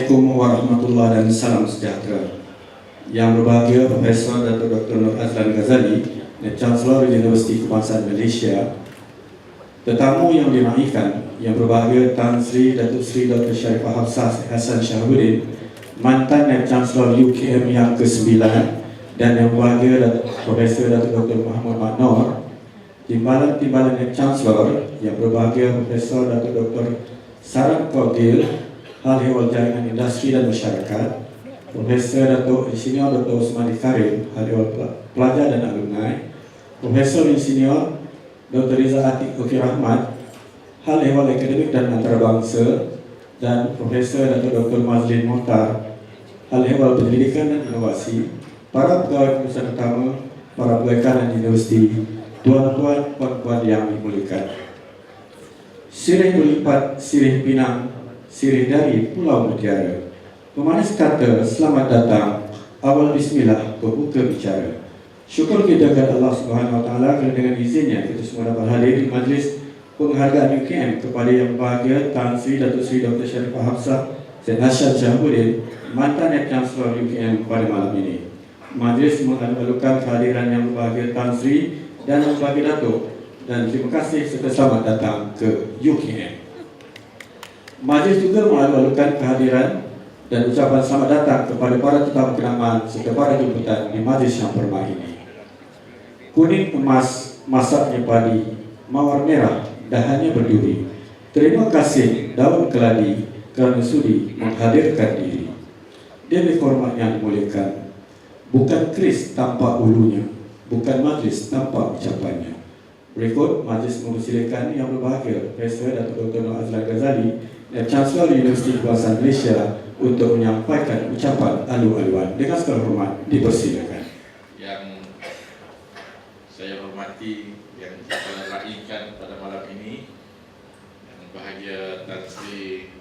Assalamualaikum warahmatullahi dan salam sejahtera. Yang berbahagia Profesor Dato' Dr. Nur Azlan Ghazali, Chancellor Universiti Kebangsaan Malaysia, tetamu yang dinaikkan, yang berbahagia Tan Sri Datuk Sri Dr. Sharifah Hafsah Hassan Shahabuddin, mantan Chancellor UKM yang ke-9, dan yang berbahagia Profesor Dato' Dr. Muhammad Maknor, Timbalan Chancellor yang berbahagia Profesor Dato' Dr. Saran Qadir, Hal Ehwal Jaringan Industri dan Masyarakat, Profesor Dato' Insinyur Dr. Usmani Karim, Hal Ehwal Pelajar dan Alumni, Profesor Insinyur Dr. Riza Atik Uki Rahmat, Hal Ehwal Akademik dan Antarabangsa, dan Profesor Dato' Dr. Mazlin Mohtar, Hal Ehwal Pendidikan dan Inovasi, para pegawai pengurusan utama, para pegawai kanan universiti, tuan-tuan, puan-puan yang dimuliakan. Sirih berlipat, sirih pinang, sirih dari Pulau Mutiara. Pemanis kata, selamat datang, awal bismillah, berbuka bicara. Syukur kita kepada Allah Subhanahu Wa Taala kerana dengan izinnya kita semua dapat hadir di majlis penghargaan UKM kepada yang bahagia Tan Sri Datuk Sri Dr. Sharifah Hafsah Hassan Shahabuddin, mantan Chancellor UKM pada malam ini. Majlis mengalu-alukan kehadiran yang berbahagia Tan Sri dan yang berbahagia Datuk, dan terima kasih serta selamat datang ke UKM. Majlis juga mengalu-alukan kehadiran dan ucapan selamat datang kepada para tetamu kenamaan serta para jemputan di majlis yang permai ini. Kuning emas, masaknya padi, mawar merah, dahannya berduri. Terima kasih daun keladi kerana sudi menghadirkan diri. Dewi hormat yang dimuliakan, bukan keris tanpa ulunya, bukan majlis tanpa ucapannya. Berikut majlis mempersilakan yang berbahagia Profesor Dato' Dr. Nur Azlan Ghazali, Chancellor Universiti Kebangsaan Malaysia, untuk menyampaikan ucapan alu-aluan. Dengan segala hormat, dipersilakan. Yang saya hormati, yang saya raikan pada malam ini, yang bahagia Tan Sri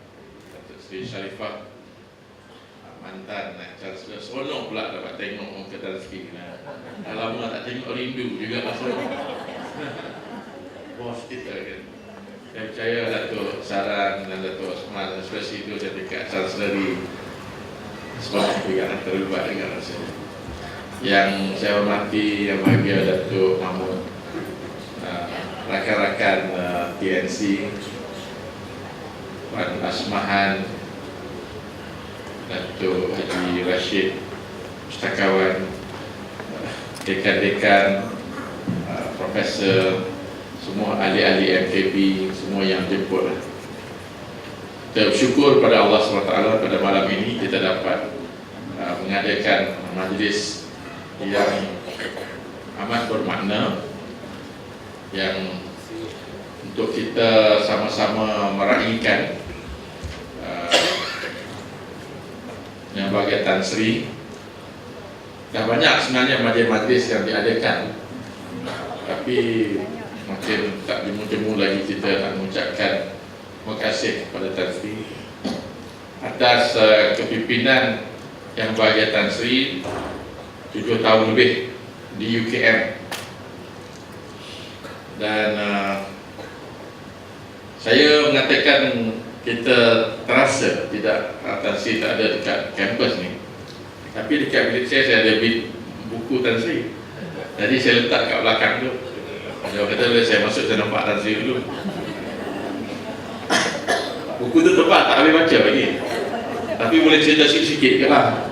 Datuk Sri Sharifah, mantan Chancellor. Seronok pula dapat tengok muka Tan Sri. Dah lama tak tengok, rindu juga masuk. Bos kita kan. Saya percaya Datuk Saran dan Datuk Osman, especially itu saya dekat Chancellery, semangat juga terlibat dengan rasanya. Yang saya hormati, yang bahagia Datuk Mahmud, rakan-rakan TNC, Puan Asmahan, Datuk Haji Rashid, pustakawan, dekan-dekan, profesor, semua ahli-ahli MKB, semua yang jemput. Kita bersyukur pada Allah SWT pada malam ini kita dapat mengadakan majlis yang amat bermakna, yang untuk kita sama-sama meraihkan yang bahagia Tan Sri. Dah banyak sebenarnya majlis-majlis yang diadakan, tapi mungkin tak jemu-jemu lagi kita nak mengucapkan terima kasih kepada Tan Sri atas kepimpinan yang bahagia Tan Sri 7 tahun lebih di UKM. Dan saya mengatakan kita terasa tidak Tan Sri tak ada dekat kampus ni, tapi dekat bilik saya ada buku Tan Sri, jadi saya letak kat belakang tu. Dia kata bila saya masuk saya nampak Tan Sri dulu. Buku tu tepat tak boleh baca lagi, tapi boleh cerita sikit-sikit ke lah.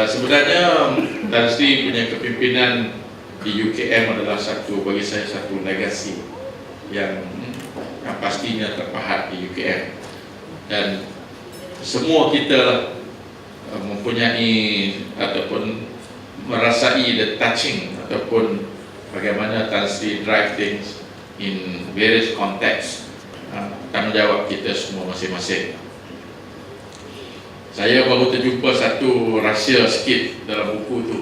Sebenarnya Tan Sri punya kepimpinan di UKM adalah bagi saya satu legasi yang pastinya terpahat di UKM. Dan semua kita mempunyai ataupun merasai the touching ataupun bagaimana Tan Sri drive things in various contexts, tanggungjawab kita semua masing-masing. Saya baru terjumpa satu rahsia sikit dalam buku tu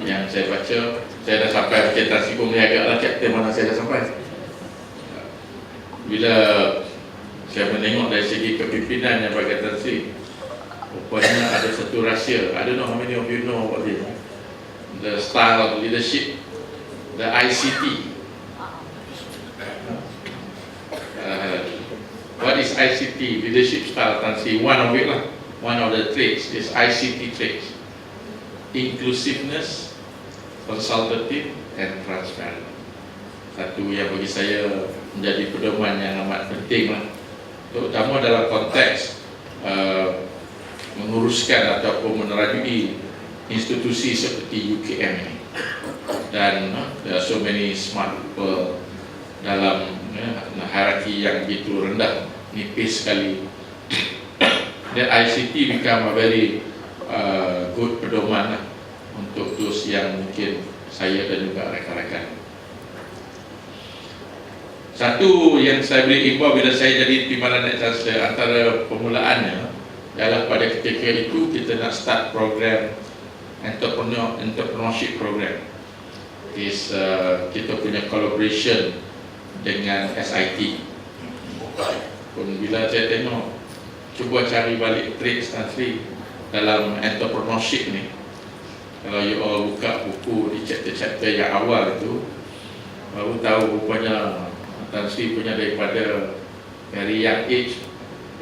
yang saya baca. Saya dah sampai ke Tan Sri pun meniaga lah chapter mana saya dah sampai. Bila saya menengok dari segi kepimpinan yang bagi Tan Sri, rupanya ada satu rahsia. I don't know how many of you know about this. The style of leadership, the ICT. What is ICT leadership style Tan Sri. One of it lah, one of the traits is ICT traits: inclusiveness, consultative, and transparent. Satu yang bagi saya menjadi pedoman yang amat penting lah, terutama dalam konteks menguruskan ataupun menerajui institusi seperti UKM ini. Dan there are so many smart people dalam hierarki yang begitu rendah, nipis sekali. Then ICT become a very good pedoman lah untuk those yang mungkin saya dan juga rekan-rekan. Satu yang saya beri imbau bila saya jadi Timbalan Naik Chancellor, antara permulaannya ialah pada ketika itu kita nak start program entrepreneurship program. Kita punya collaboration dengan SIT. Pun bila saya tengok, cuba cari balik traits Tan Sri dalam entrepreneurship ni. Kalau you all buka buku di chapter-chapter yang awal itu, baru tahu rupanya Tan Sri punya daripada very young age,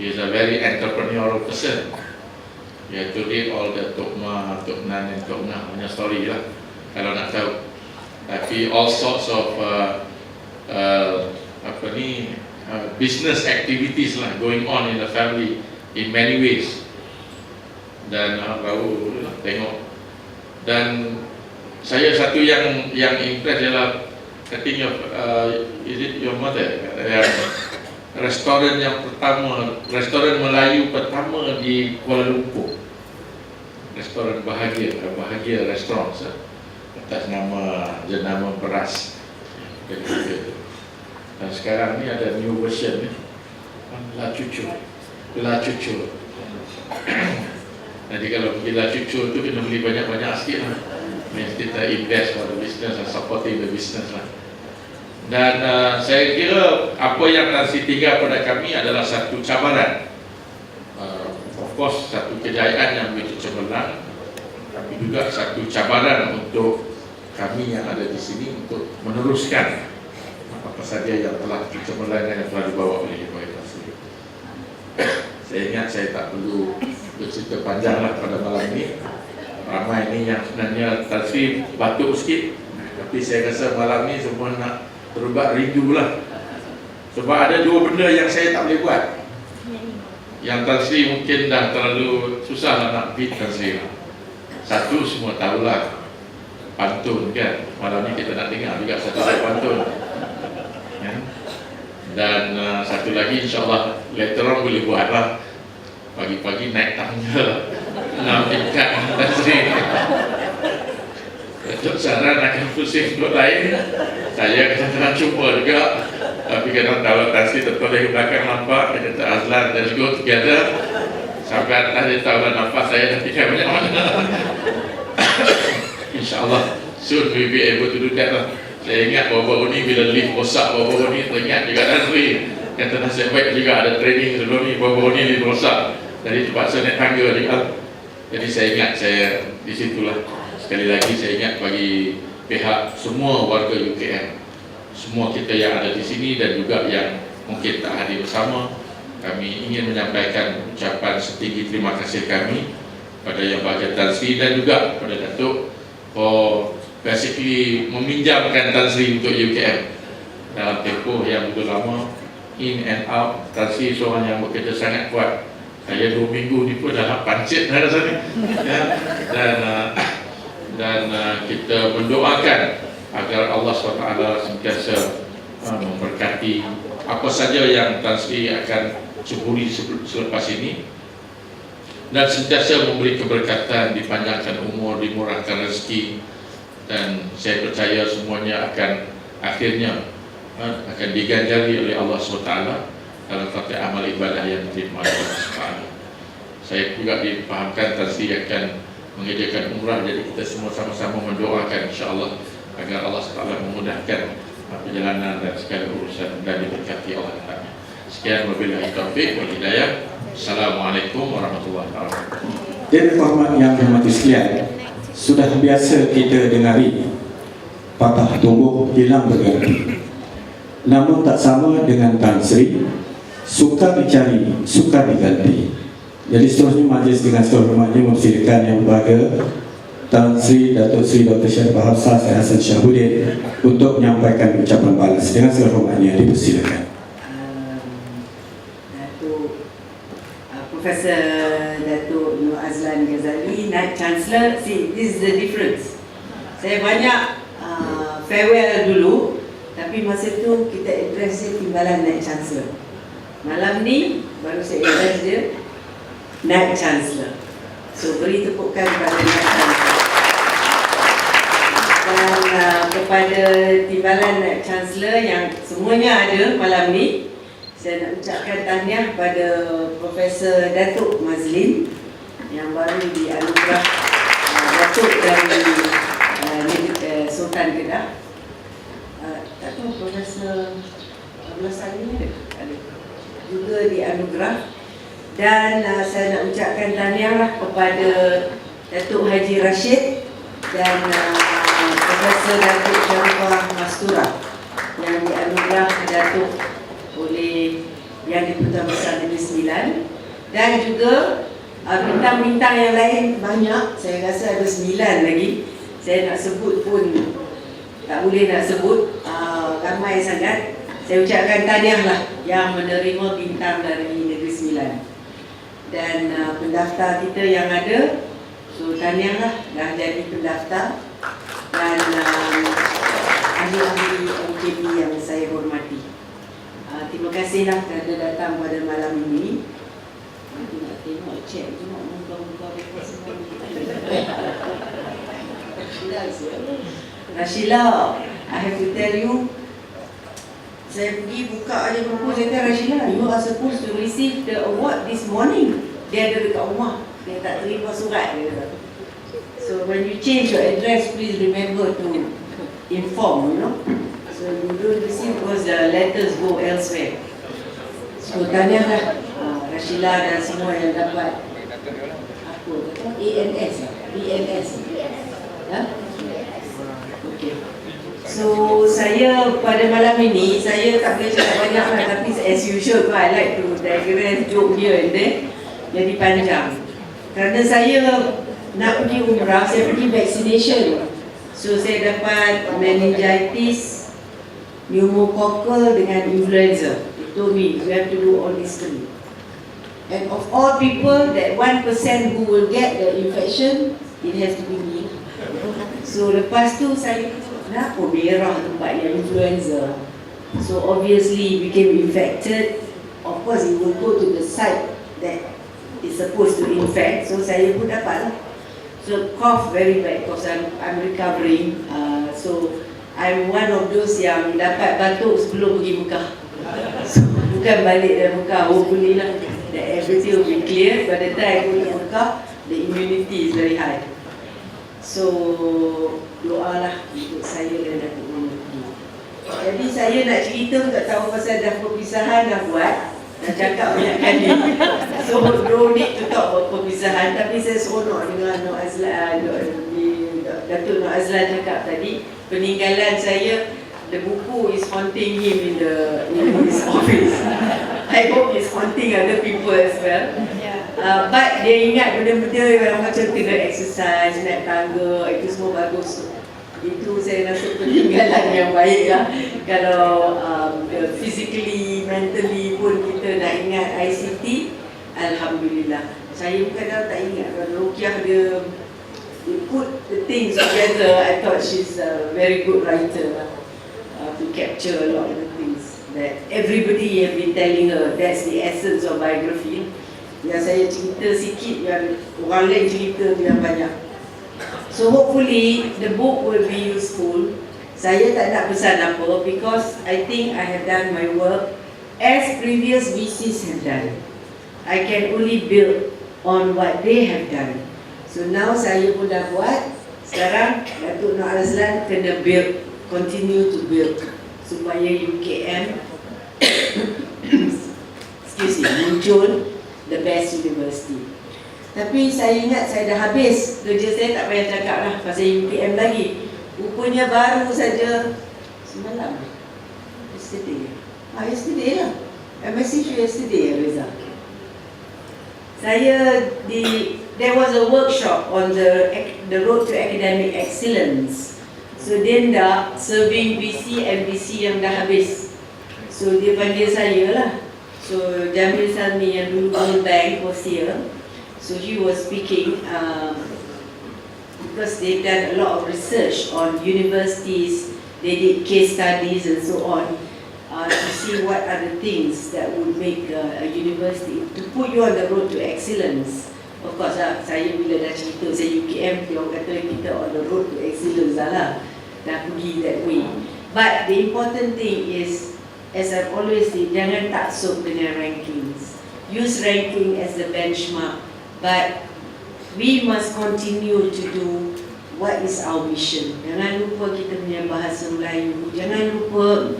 he is a very entrepreneurial person. You have to read all the Tok Ma, Tok Nan dan Tok Ngah punya story lah kalau nak tahu. Tapi all sorts of business activities lah going on in the family in many ways. Dan baru tengok. Dan saya satu yang impress ialah cutting of is it your mother? Yang restoran yang pertama, restoran Melayu pertama di Kuala Lumpur. Restoran Bahagia Restaurant atas nama jenama beras. Dan sekarang ni ada new version ni, La Cucu. Jadi kalau pergi La Cucu tu kena beli banyak-banyak sikit lah. Means kita invest for the business and supporting the business lah. Dan saya kira apa yang Tan Sri tinggal pada kami adalah satu cabaran. Of course satu kejayaan yang begitu cemerlang, tapi juga satu cabaran untuk kami yang ada di sini untuk meneruskan apa saja yang telah cemerlang yang telah dibawa oleh Ibu Tan Sri. Saya ingat saya tak perlu bercerita panjang lah pada malam ini. Ramai ni yang sebenarnya Tan Sri batuk sikit, tapi saya rasa malam ni semua nak terubat rindu lah. Sebab ada dua benda yang saya tak boleh buat, yang Tan Sri mungkin dah terlalu susah lah nak beat Tan Sri. Satu semua tahulah, pantun kan. Malam ni kita nak dengar juga satu pantun ya? Dan satu lagi insyaAllah later on boleh buat lah. Pagi-pagi naik tangga 6 tingkat Tan Sri. Untuk saran akan pusing untuk lain, saya kadang-kadang cuba juga. Tapi kadang kalau Tan Sri tetap dari belakang nampak, dia kata Azlan, let's go together. Sampai atas dia tahu lah nafas saya dah tinggal banyak mana. InsyaAllah soon we be able to do that lah. Saya ingat baru-baru ni bila lift rosak baru-baru ni, teringat juga Tan Sri kata nasib baik juga ada training sebelum ni, baru-baru ni lift rosak, jadi terpaksa naik tangga juga. Jadi saya ingat saya di situlah. Sekali lagi saya ingat bagi pihak semua warga UKM, semua kita yang ada di sini dan juga yang mungkin tak hadir bersama, kami ingin menyampaikan ucapan setinggi terima kasih kami pada Yang Berhormat Tan Sri dan juga pada Datuk for basically meminjamkan Tan Sri untuk UKM dalam tempoh yang begitu lama, in and out. Tan Sri seorang yang bekerja sangat kuat. Saya 2 minggu ni pun dah pancit dah rasanya ya. Dan kita mendoakan agar Allah SWT sentiasa memberkati apa saja yang Tan Sri akan ceburi selepas ini, dan sentiasa memberi keberkatan, dipanjangkan umur, dimurahkan rezeki, dan saya percaya semuanya akan akhirnya akan diganjari oleh Allah SWT dalam satu amal ibadah yang diterima oleh Allah SWT. Saya juga dipahamkan Tan Sri akan mengerjakan umrah, jadi kita semua sama-sama mendoakan insyaAllah agar Allah SWT memudahkan perjalanan dan segala urusan dan diberkati Allah SWT. Sekian, wabillahi taufiq wal hidayah. Assalamualaikum warahmatullahi wabarakatuh. Jadi hormat yang dihormati sekalian, sudah biasa kita dengari patah tumbuh hilang berganti. Namun tak sama dengan Tan Sri, Suka dicari, suka diganti. Jadi seterusnya majlis dengan seluruh hormatnya mempersilakan yang berbahagia Tan Sri Datuk Sri Dr. Syarif Bahasa Syed Hasan Syahuddin untuk menyampaikan ucapan balas. Dengan seluruh hormatnya dipersilakan. Datuk Profesor Datuk Nur Azlan Ghazali, Naib Chancellor. See, this is the difference. Saya banyak farewell dulu, tapi masa tu kita address dia timbalan Naib Chancellor. Malam ni baru saya address dia Naib Chancellor. So beri tepukan kepada Naib Chancellor. Dan kepada timbalan Naib Chancellor yang semuanya ada malam ni, saya nak ucapkan tahniah kepada Profesor Datuk Mazlin yang baru dianugerah Datuk dari Sultan Kedah. Tak tahu Profesor Abdullah ni ada juga dianugerah. Dan saya nak ucapkan tahniah kepada Datuk Haji Rashid dan Profesor Datuk Syarifah Mastura yang dianugerah Datuk oleh Yang di-Pertuan Besar Negeri Sembilan, dan juga bintang-bintang yang lain banyak. Saya rasa ada 9 lagi. Saya nak sebut pun tak boleh nak sebut, ramai sangat. Saya ucapkan tahniah lah yang menerima bintang dari Negeri Sembilan. Dan pendaftar kita yang ada, so tahniah lah dah jadi pendaftar. Dan ahli-ahli MKB yang saya hormati, terima kasihlah kerana datang pada malam ini. Nanti nak tengok, cek tengok muka-muka mereka semua. Rashila, I have to tell you, saya pergi buka aja buku, saya kata, Rashila, you are supposed to receive the award this morning. Dia ada dekat rumah, dia tak terima surat, dia kata. So when you change your address, please remember to inform, you know. So you don't receive because the letters go elsewhere. So tahniahlah Rashila dan semua yang dapat apa kata ANS, BNS. Ya? Okey. So saya pada malam ini saya tak boleh cakap banyak lah, tapi as usual I like to digress, joke here and there. Jadi panjang. Kerana saya nak pergi umrah, saya pergi vaccination. So saya dapat meningitis, pneumococcal dengan influenza. They told me you have to do all these three. And of all people, that 1% who will get the infection, it has to be me. So lepas tu saya, kenapa merah tempat yang influenza? So obviously became infected. Of course it will go to the site that is supposed to infect. So saya pun dapat lah. So cough very bad because I'm recovering. So I'm one of those yang dapat batuk sebelum pergi Mekah. So bukan balik dari Mekah. Hopefully lah that everything will be clear. By the time I go to Mekah, the immunity is very high. So doalah untuk saya dan Datuk Mengerti. Jadi saya nak cerita, tak tahu pasal dah perpisahan dah buat, dah cakap banyak kali. So no need to talk about perpisahan. Tapi saya seronok dengan Nur Azlan, Datuk Nur Azlan cakap tadi, peninggalan saya, the buku is haunting him in his office. I hope it's haunting other people as well. But dia ingat benda-benda yang macam kena exercise, naik tangga, itu semua bagus. Itu saya rasa peninggalan yang baik lah. Kalau physically, mentally pun kita nak ingat ICT, Alhamdulillah. Saya kadang tak ingat kalau Rukiah dia put the things together. I thought she's a very good writer lah, to capture a lot of the things that everybody have been telling her. That's the essence of biography. Yang saya cerita sikit, yang orang lain cerita yang banyak. So hopefully the book will be useful. Saya tak nak pesan apa because I think I have done my work as previous VCs have done. I can only build on what they have done. So now saya pun dah buat. Sekarang Datuk Nur Azlan kena build, continue to build supaya UKM muncul the best university. Tapi saya ingat saya dah habis kerja saya, tak payah cakap lah pasal UKM lagi. Rupanya baru saja semalam, yesterday lah, I messaged you yesterday, Reza. There was a workshop on the road to academic excellence. So then dah serving BC and BC yang dah habis. So dia panggil saya lah. So Jamil Salmi yang dulu World Bank was here. So he was speaking because they've done a lot of research on universities. They did case studies and so on. To see what are the things that would make a university, to put you on the road to excellence. Of course saya bila dah cerita saya UKM, dia orang kata kita on the road to excellence lah, dah pergi that way. But the important thing is, as I've always said, jangan taksub dengan rankings. Use ranking as the benchmark, but we must continue to do what is our mission. Jangan lupa kita punya bahasa Melayu, jangan lupa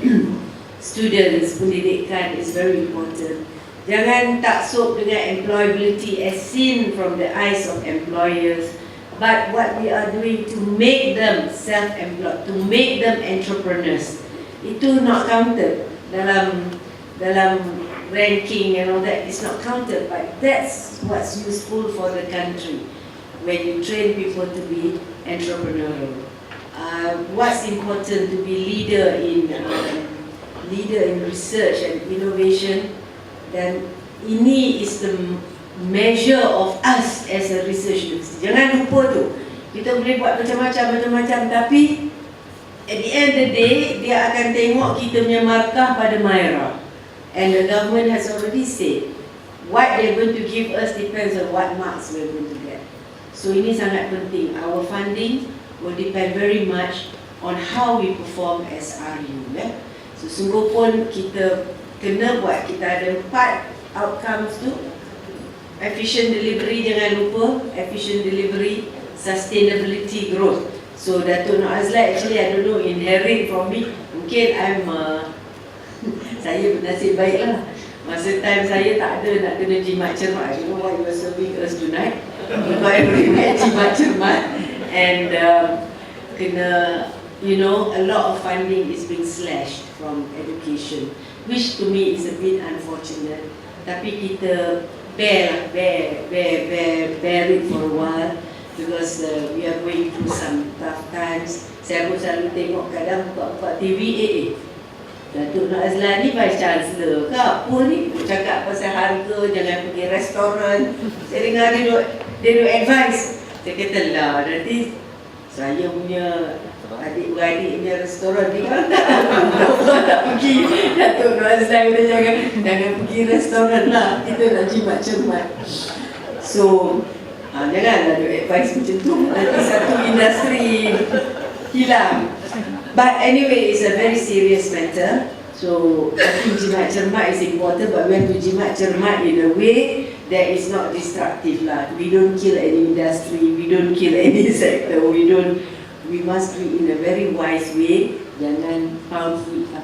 students, pendidikan is very important. Jangan taksub dengan employability as seen from the eyes of employers, but what we are doing to make them self-employed, to make them entrepreneurs. Itu not counted dalam ranking and all that. It's not counted, but that's what's useful for the country when you train people to be entrepreneurial. What's important to be leader in research and innovation, dan ini is the measure of us as a research university. Jangan lupa tu, kita boleh buat macam-macam, tapi at the end of the day, dia akan tengok kita punya markah pada MIRA. And the government has already said, what they're going to give us depends on what marks we're going to get. So ini sangat penting. Our funding will depend very much on how we perform as RU. So sungguh pun kita kena buat, kita ada 4 outcomes tu. Efficient delivery, jangan lupa. Efficient delivery, sustainability, growth. So Dato' Nur Azlan actually, I don't know, inherit from me. Mungkin saya bernasib baik lah. Masa time saya tak ada nak kena jimat cermat. I don't know why you are serving us tonight. But I really jimat cermat. And kena, a lot of funding is being slashed from education, which to me is a bit unfortunate. Tapi kita bear it for a while, because we are going through some tough times. Saya pun selalu tengok kadang buka TV, Dato' Nur Azlan ni Vice Chancellor ke apa ni, cakap pasal harga, jangan pergi restoran. Saya dengar dia duk advice. Saya kata lah, nanti saya punya adik-beradik punya restoran ni kan tak pergi. Dato' Nur Azlan kata jangan pergi restoran lah, kita nak jimat cermat. So janganlah duk advice macam tu, nanti satu industri hilang. But anyway, it's a very serious matter. So I think jimat cermat is important, but we have to jimat cermat in a way that is not destructive lah. We don't kill any industry, we don't kill any sector, we must do it in a very wise way. Jangan pound foolish,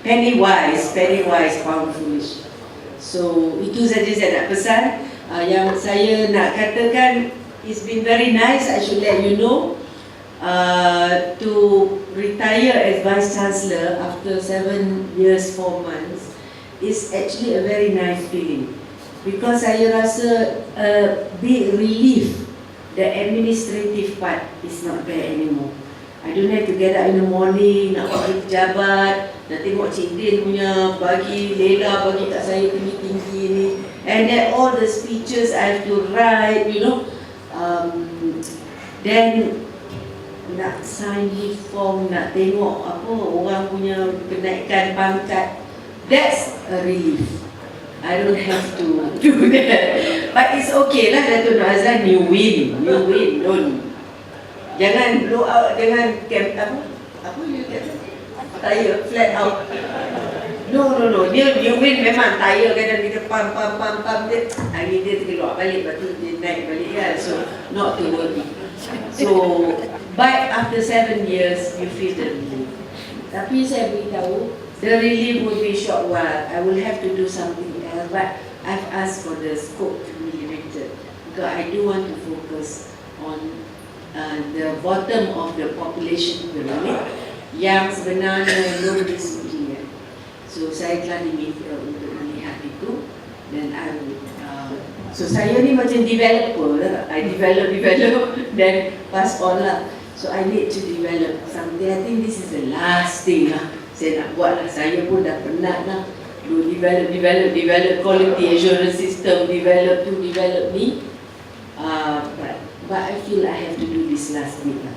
penny wise, pound foolish. So itu saja saya nak pesan. Yang saya nak katakan, it's been very nice, I should let you know, to retire as Vice Chancellor after 7 years 4 months is actually a very nice feeling, because saya rasa a big relief. The administrative part is not there anymore. I don't have to get up in the morning, nak pergi pejabat, nak tengok Cik Din punya Lela bagi kat saya tinggi-tinggi ni, and then all the speeches I have to write, then nak sign leave form, nak tengok apa orang punya kenaikan pangkat. That's a relief. I don't have to do that. But it's okay lah, Dato' Nur Azlan, you win, don't. Jangan blow out dengan apa you kata? Tire flat out. No. You win memang tire kadang kita pump dia. Hari dia keluar balik, lepas tu dia naik balik kan. So not to worry. So but after 7 years you feel the relief. Tapi saya beritahu, the relief will be short while. I will have to do something else, but I've asked for the scope to be limited, because I do want to focus on the bottom of the population pyramid, yang sebenarnya non disipliner. So saya telah diminta untuk melihat itu dan so saya ni macam developer lah. I develop dan pass on lah. So I need to develop something. I think this is the last thing lah saya nak buat lah. Saya pun dah penat lah. Develop quality assurance system, develop ni. But I feel I have to do this last bit lah.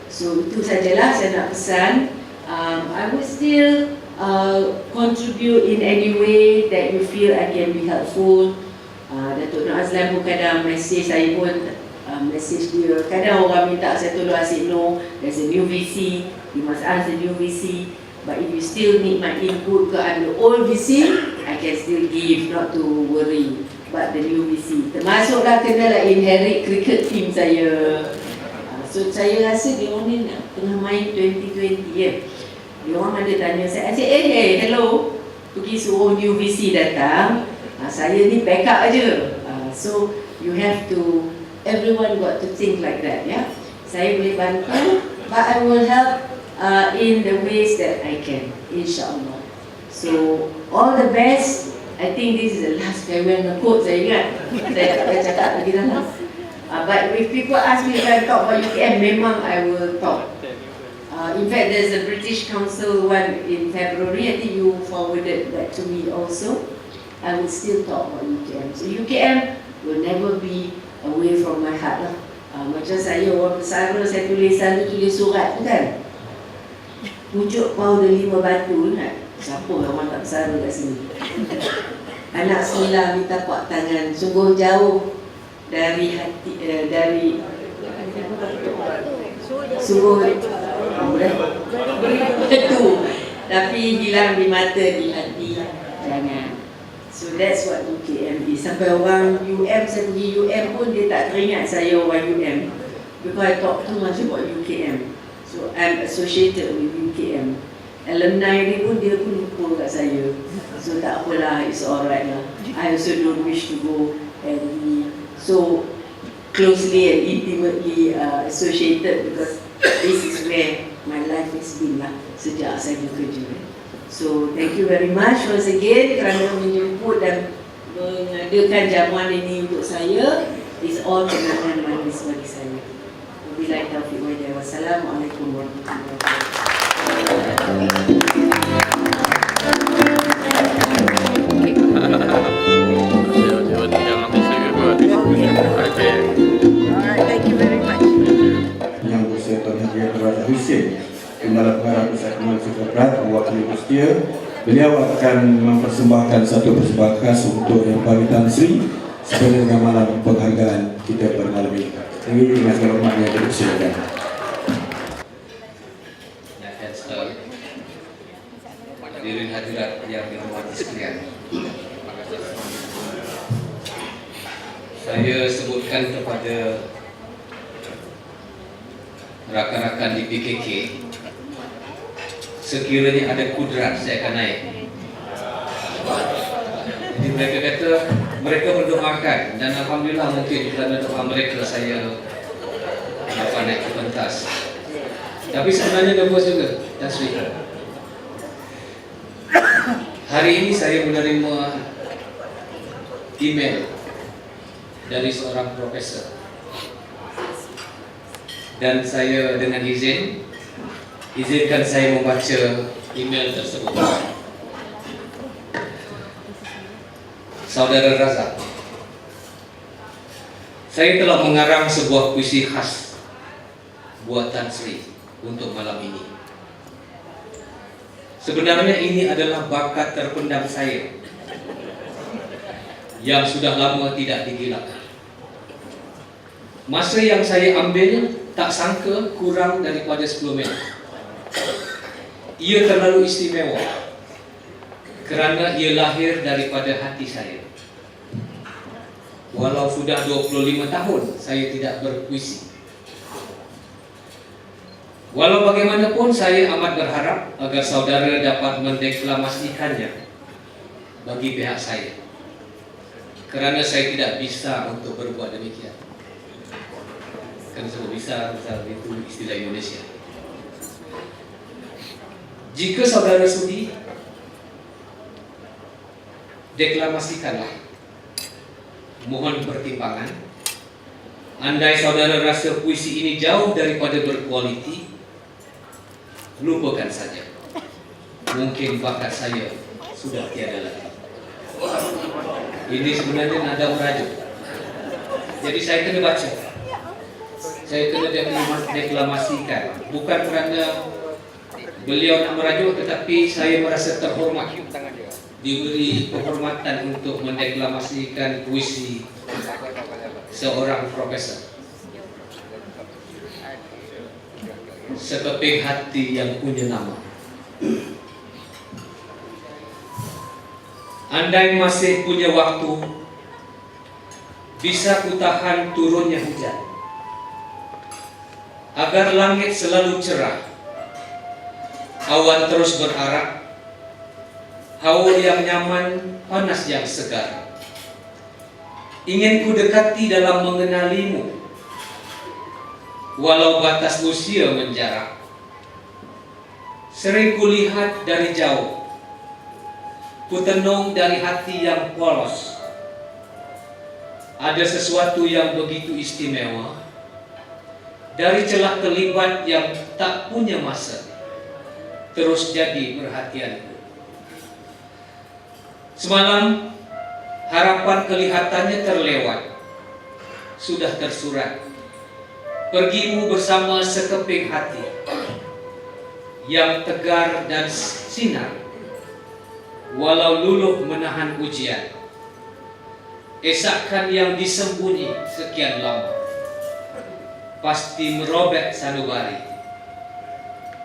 So itu sajalah saya nak pesan. I will still contribute in any way that you feel I can be helpful. Datuk Nur Azlan pun kadang mesej saya pun mesej dia. Kadang orang minta saya tolong asyik no, there's a new VC, you must ask the new VC. But if you still need my input ke under old VC, I can still give, not to worry. But the new VC, termasuklah kenalah inherit cricket team saya. So saya rasa dia orang ni tengah main 2020 ya. Dia orang ada tanya saya, hey, hello, pergi suruh new VC datang. Saya ni backup aja. So you have to, everyone got to think like that ya. Saya boleh bantu, but I will help in the ways that I can, insyaAllah. So all the best. I think this is the last farewell quote saya ingat. Saya tak akan cakap lagi dalam. But if people ask me if I talk about UKM, memang I will talk. In fact, there's a British Council one in February. I think you forwarded that to me also. I will still talk about UKM. So UKM will never be away from my heart lah. Macam saya orang Pesara, saya selalu tulis surat kan. Pucuk powder 5 batu kan. Siapa orang tak Pesara kat sini? Anak semula minta pak tangan, sungguh jauh dari hati, dari sungguh itu, tapi hilang di mata, di hati jangan. So that's what UKM is. Sampai orang UM, saya pergi UM pun dia tak teringat saya orang UM, because I talk too much about UKM. So I'm associated with UKM. Alumni ni pun dia pun lupa kat saya. So tak apalah, it's alright lah. I also don't wish to go and be so closely and intimately associated, because this is where my life has been lah sejak saya bekerja. So thank you very much once again kerana menjemput dan mengadakan jamuan ini untuk saya. It's all kenangan manis bagi saya. Wabillahi taufiq wal hidayah. Wassalamualaikum warahmatullahi wabarakatuh. Yang bersama Tuan Haji Abdul Hussein, Kepala Pengarah Pusat Kementerian Sekretariat mewakili Pustia. Beliau akan mempersembahkan satu persembahan khas untuk Yang Paling Tan Sri sebagai dengan malam penghargaan kita pada malam ini. Ini dengan segala hormat yang dipersilakan. Hadirin hadirat yang dirahmati sekalian, saya sebutkan kepada rakan-rakan di PKK, sekiranya ada kudrat saya akan naik. Jadi mereka kata mereka berdoakan, dan alhamdulillah mungkin kerana doa mereka saya dapat naik ke pentas. Tapi sebenarnya nervous juga, Tan Sri. Hari ini saya menerima email dari seorang profesor, dan saya dengan izinkan saya membaca email tersebut. Saudara Razak, saya telah mengarang sebuah puisi khas buatan Sri untuk malam ini. Sebenarnya ini adalah bakat terpendam saya yang sudah lama tidak digilangkan. Masa yang saya ambil tak sangka kurang daripada 10 minit. Ia terlalu istimewa kerana ia lahir daripada hati saya. Walau sudah 25 tahun saya tidak berpuisi. Walau bagaimanapun saya amat berharap agar saudara dapat mendeklamasikannya bagi pihak saya, kerana saya tidak bisa untuk berbuat demikian. Kan sudah bisa itu istilah Indonesia. Jika saudara sudi, deklamasikanlah. Mohon pertimbangan. Andai saudara rasa puisi ini jauh daripada berkualiti, lupakan saja. Mungkin bakat saya sudah tiada lagi. Ini sebenarnya nada merajuk. Jadi saya kena baca. Saya kena deklamasikan. Bukan kerana beliau nak merajuk, tetapi saya merasa terhormat, diberi penghormatan untuk mendeklamasikan puisi seorang profesor. Sekeping hati yang punya nama. Andai masih punya waktu, bisa ku tahan turunnya hujan, agar langit selalu cerah, awan terus berarak, hawa yang nyaman, panas yang segar. Ingin ku dekati dalam mengenalimu, walau batas usia menjarak. Sering kulihat dari jauh, ku tenung dari hati yang polos. Ada sesuatu yang begitu istimewa dari celah terlibat yang tak punya masa, terus jadi perhatianku. Semalam harapan kelihatannya terlewat, sudah tersurat. Pergimu bersama sekeping hati yang tegar dan sinar, walau luluh menahan ujian. Esakan yang disembunyi sekian lama pasti merobek sanubari,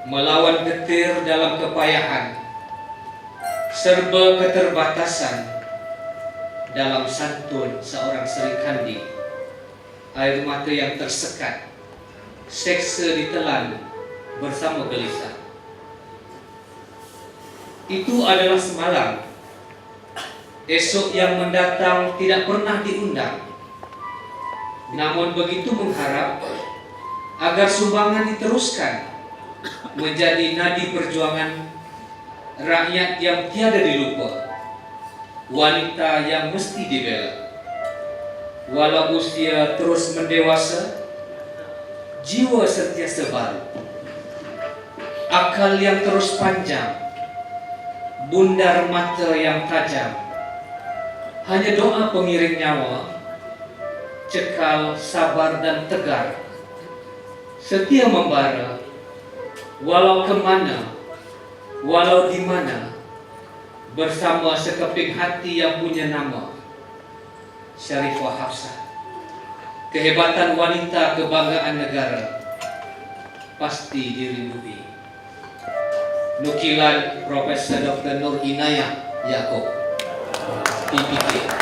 melawan getir dalam kepayahan, serba keterbatasan. Dalam santun seorang Sri Kandi, air mata yang tersekat, seksa ditelan bersama gelisah. Itu adalah semalam. Esok yang mendatang tidak pernah diundang. Namun begitu mengharap agar sumbangan diteruskan menjadi nadi perjuangan rakyat yang tiada dilupa, wanita yang mesti dibela. Walau usia terus mendewasa, jiwa sentiasa baru, akal yang terus panjang, bundar mata yang tajam. Hanya doa pengiring nyawa, cekal, sabar dan tegar, setia membara, walau kemana, walau di mana, bersama sekeping hati yang punya nama, Syarifah Hafsah. Kehebatan wanita, kebanggaan negara, pasti dirindui. Nukilan Profesor Dr. Nur Inayah Yaakob, PPK.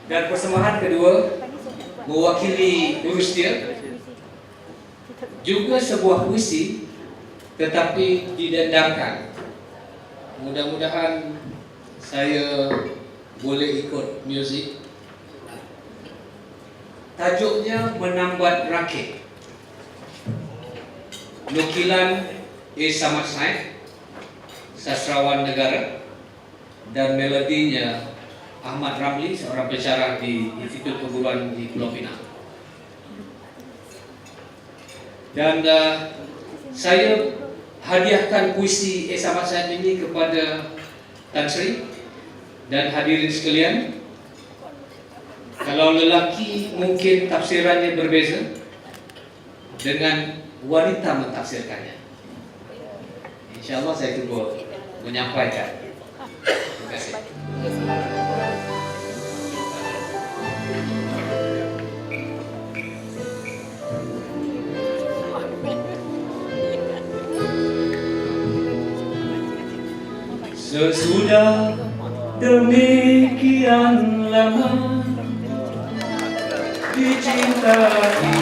Dan persembahan kedua mewakili urus dia, juga sebuah puisi tetapi didendangkan. Mudah-mudahan saya boleh ikut muzik. Tajuknya Menambat Rakit. Nukilan E. Samad Said, sastrawan negara, dan melodinya Ahmad Ramli, seorang pensyarah di Institut Perguruan di Pulau Pinang. Dan saya hadiahkan puisi E. Samad Said ini kepada Tan Sri dan hadirin sekalian. Kalau lelaki mungkin tafsirannya berbeza dengan wanita mentafsirkannya. InsyaAllah saya cuba menyampaikan. Terima kasih. Sesudah demikian lama dicintai,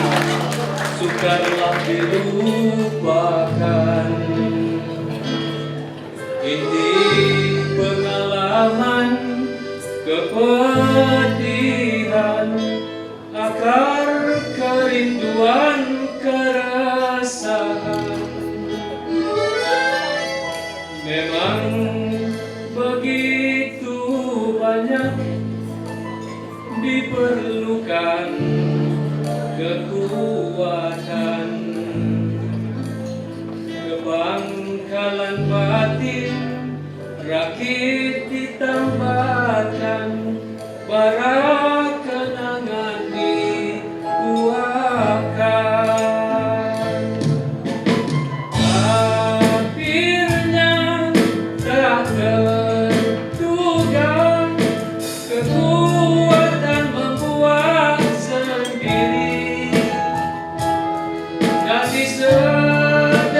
sukarlah dilupakan. Inti pengalaman kepedihan, akar kerinduan keresahan. Memang begitu banyak diperlukan kekuatan, kebangkalan batin rakit ditambahkan, bara kenangan dibuahkan. Akhirnya tak terduga kekuatan membuat sendiri, tak disedari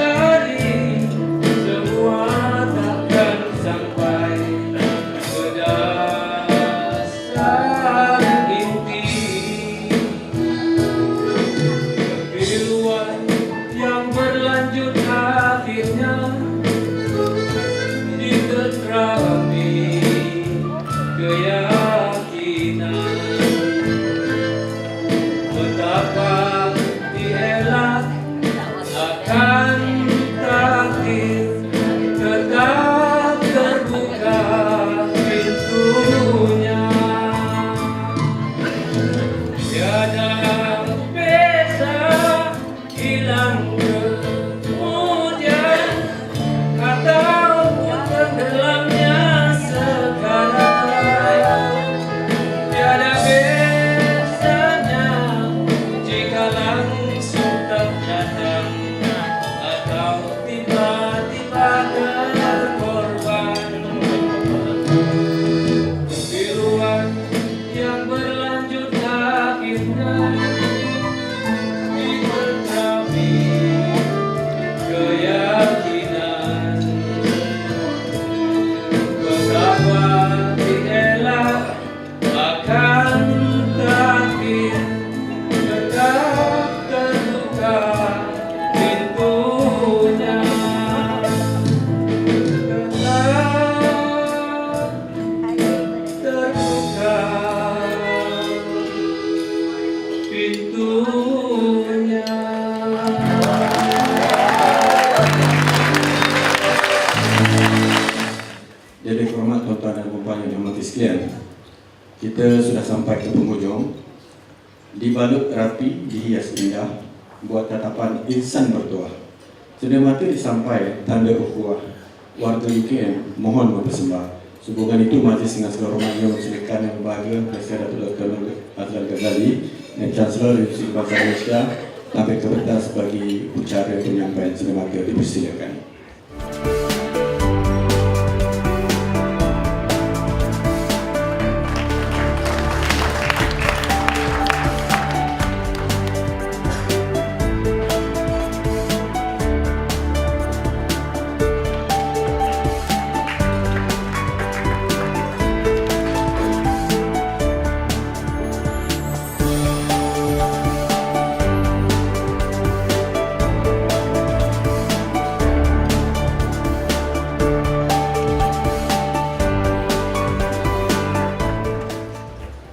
semua takkan sampai ke dasar inti. Kepiluan yang berlanjut akhirnya diterami keyakinan. Betapa dielak akan takdir, tetap terbuka pintunya. Tiada bisa hilang kemudian ataupun tenggelamnya sekarang. Tiada biasanya jika langsung terdatang atau tiba-tiba terkorban. Kepiluan yang berlanjut akhirnya diterami keyakinan. Betapa dielak akan takdir, tetap terbuka pintunya. Tetap terbuka pintunya. Jadi hormat tuan-tuan dan puan yang dihormati sekalian, kita sudah sampai ke penghujung. Dibalut rapi, dihias indah, buat tatapan insan bertuah. Sudah mati disampai tanda ukhuwah. Warga UKM mohon mempersembah. Sehubungan itu majlis dengan segala hormatnya mempersilakan yang berbahagia Presiden Datuk Dr. Nur Azlan Ghazali dan Chancellor Universiti Kebangsaan Malaysia sampai ke pentas bagi ucara penyampaian. Sudah mati dipersilakan.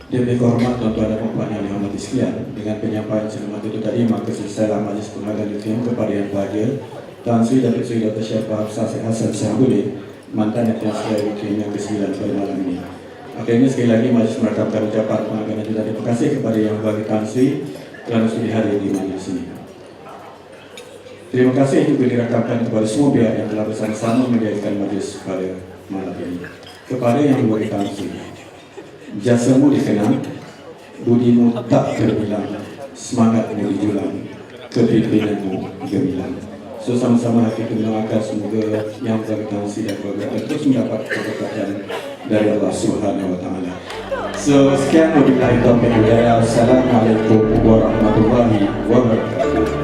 Demi hormat tuan-tuan dan puan yang dihormati sekalian, dengan penyampaian selamat itu tadi, maka selesailah majlis penghargaan UKM kepada yang bahagia Tuan Sri Datuk Seri Dr. Syarifah Hafsah Hasan Syahabudin, mantan Ketua Sekalian UKM yang ke-9 pada malam ini. Akhirnya sekali lagi majlis merakamkan ucapan penghargaan dan juga terima kasih kepada yang bagi Tuan Sri kerana sudi hadir di majlis ini. Terima kasih juga dirakamkan kepada semua pihak yang telah bersama-sama menjadikan majlis pada malam ini. Kepada yang bagi Tuan Sri, jasamu dikenang, budimu tak terbilang, semangatmu dijulang, kepimpinanmu gemilang. So sama-sama kita mendoakan semoga yang berkaitan dan keluarga terus mendapat keberkatan dari Allah Subhanahu Wa Taala. So sekian wabillahi taufiq wal hidayah. Assalamualaikum warahmatullahi wabarakatuh.